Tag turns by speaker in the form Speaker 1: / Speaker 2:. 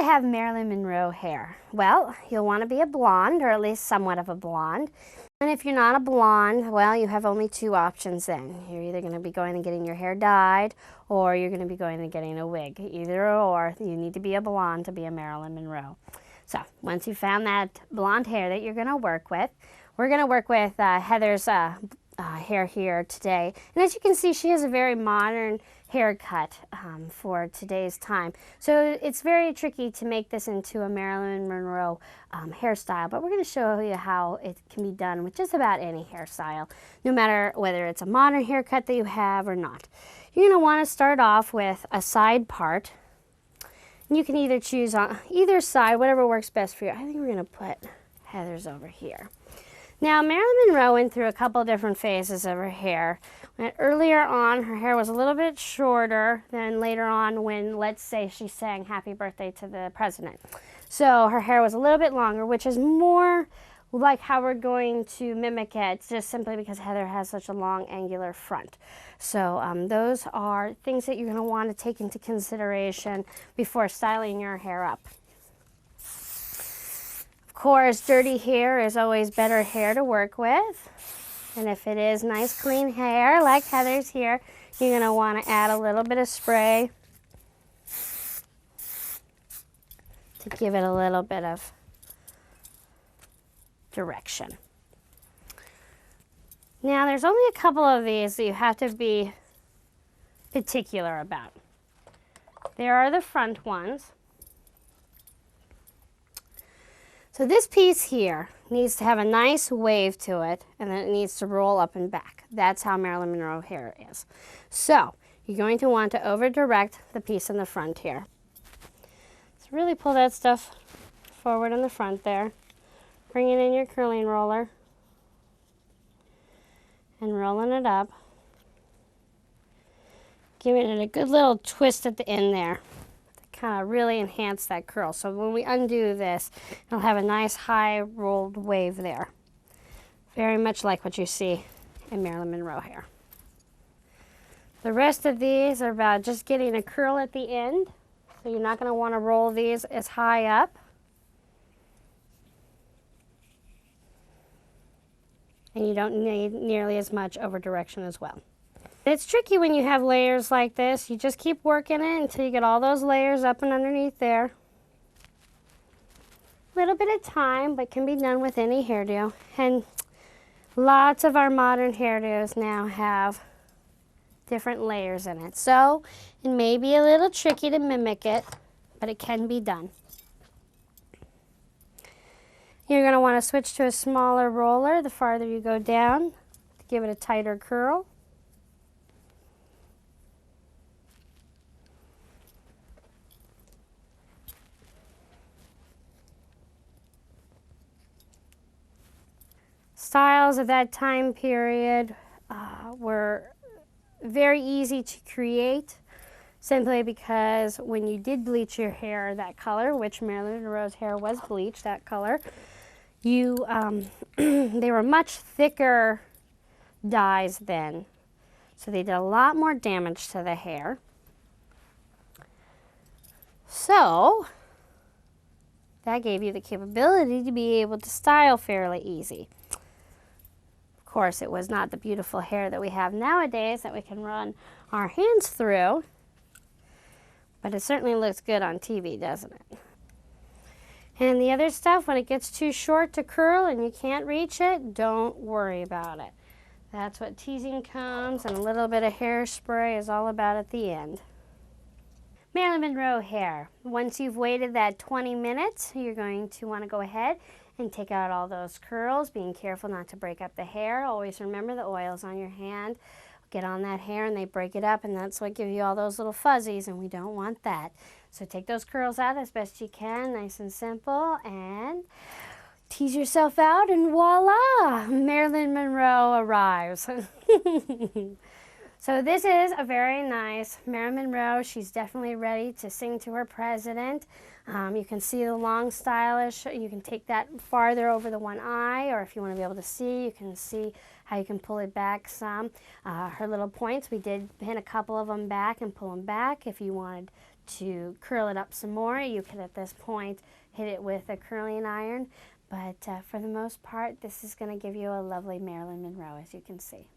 Speaker 1: to have Marilyn Monroe hair? Well, you'll want to be a blonde, or at least somewhat of a blonde. And if you're not a blonde, well, you have only two options then. You're either going to be going and getting your hair dyed, or you're going to be going and getting a wig. Either or, you need to be a blonde to be a Marilyn Monroe. So once you found that blonde hair that you're going to work with, we're going to work with Heather's hair here today. And as you can see, she has a very modern haircut for today's time. So it's very tricky to make this into a Marilyn Monroe hairstyle, but we're going to show you how it can be done with just about any hairstyle, no matter whether it's a modern haircut that you have or not. You're going to want to start off with a side part. You can either choose on either side, whatever works best for you. I think we're going to put Heather's over here. Now, Marilyn Monroe went through a couple different phases of her hair. Earlier on, her hair was a little bit shorter than later on when, let's say, she sang Happy Birthday to the President. So her hair was a little bit longer, which is more like how we're going to mimic it, just simply because Heather has such a long angular front. So those are things that you're going to want to take into consideration before styling your hair up. Of course, dirty hair is always better hair to work with. And if it is nice, clean hair, like Heather's here, you're going to want to add a little bit of spray to give it a little bit of direction. Now, there's only a couple of these that you have to be particular about. There are the front ones. So this piece here needs to have a nice wave to it, and then it needs to roll up and back. That's how Marilyn Monroe hair is. So you're going to want to over-direct the piece in the front here. So really pull that stuff forward in the front there. Bring it in your curling roller and rolling it up. Giving it a good little twist at the end there. Kind of really enhance that curl. So when we undo this, it'll have a nice high rolled wave there. Very much like what you see in Marilyn Monroe hair. The rest of these are about just getting a curl at the end. So you're not going to want to roll these as high up. And you don't need nearly as much over direction as well. It's tricky when you have layers like this. You just keep working it until you get all those layers up and underneath there. A little bit of time, but can be done with any hairdo. And lots of our modern hairdos now have different layers in it. So it may be a little tricky to mimic it, but it can be done. You're going to want to switch to a smaller roller the farther you go down to give it a tighter curl. Styles of that time period were very easy to create, simply because when you did bleach your hair that color, which Marilyn Monroe's hair was bleached that color, you they were much thicker dyes then, so they did a lot more damage to the hair. So that gave you the capability to be able to style fairly easy. Of course, it was not the beautiful hair that we have nowadays that we can run our hands through, but it certainly looks good on TV, doesn't it? And the other stuff, when it gets too short to curl and you can't reach it, don't worry about it. That's what teasing combs and a little bit of hairspray is all about at the end. Marilyn Monroe hair. Once you've waited that 20 minutes, you're going to want to go ahead and take out all those curls, being careful not to break up the hair. Always remember the oils on your hand get on that hair and they break it up, and that's what gives you all those little fuzzies, and we don't want that. So take those curls out as best you can, nice and simple, and tease yourself out, and voila, Marilyn Monroe arrives. So this is a very nice Marilyn Monroe. She's definitely ready to sing to her president. You can see the long stylish. You can take that farther over the one eye, or if you want to be able to see, you can see how you can pull it back some. Her little points, we did pin a couple of them back and pull them back if you wanted to curl it up some more, you could at this point hit it with a curling iron, but for the most part, this is going to give you a lovely Marilyn Monroe, as you can see.